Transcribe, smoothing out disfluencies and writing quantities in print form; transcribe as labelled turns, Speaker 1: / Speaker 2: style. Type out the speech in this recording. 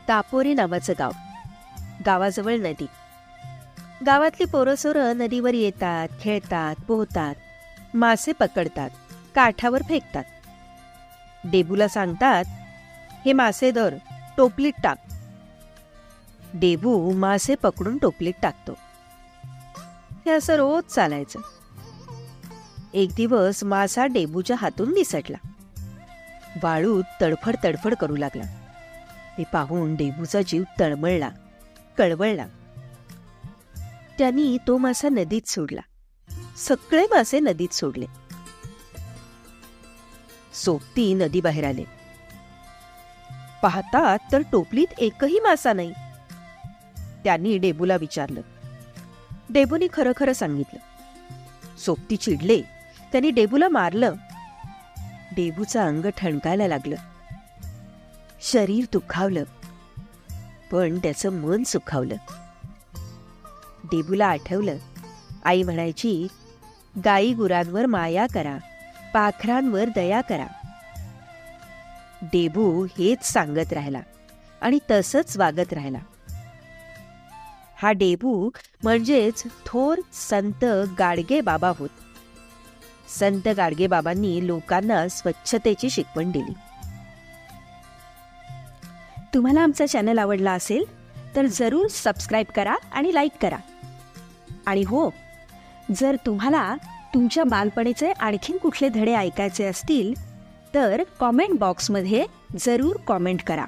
Speaker 1: तापोरे नावाचं गाव. गावाजवळ नदी. गावातली पोरं नदीवर येतात, खेळतात, पोहतात, मासे पकडतात, काठावर फेकतात. डेबूला सांगतात, हे मासे धर, टोपलीत टाक. डेबू मासे पकडून टोपलीत टाकतो. हे असं रोज चालायचं. एक दिवस मासा डेबूच्या हातून निसटला. वाळूत तडफड तडफड करू लागला. ते पाहून डेबूचा जीव तळमळला, कळवळला. त्यांनी तो मासा नदीत सोडला. सगळे मासे नदीत सोडले. सोबती नदीबाहेर आले. पाहतात तर टोपलीत एकही मासा नाही. त्यांनी डेबूला विचारलं. डेबूने खरं खरं सांगितलं. सोबती चिडले. त्यांनी डेबूला मारलं. डेबूचं अंग ठणकायला लागलं. शरीर दुखावलं, पण त्याचं मन सुखावलं. डेबूला आठवलं, आई म्हणायची, गाई गुरांवर माया करा, पाखरांवर दया करा. डेबू हेच सांगत राहिला आणि तसंच वागत राहिला. हा डेबू म्हणजेच थोर संत गाडगे बाबा होत. संत गाडगे बाबांनी लोकांना स्वच्छतेची शिकवण दिली. तुम्हाला आमचा चॅनल आवडला असेल तर जरूर सबस्क्राईब करा आणि लाईक करा. आणि हो, जर तुम्हाला तुमच्या बालपणीचे आणखीन कुठले धडे ऐकायचे असतील तर कॉमेंट बॉक्समध्ये जरूर कॉमेंट करा.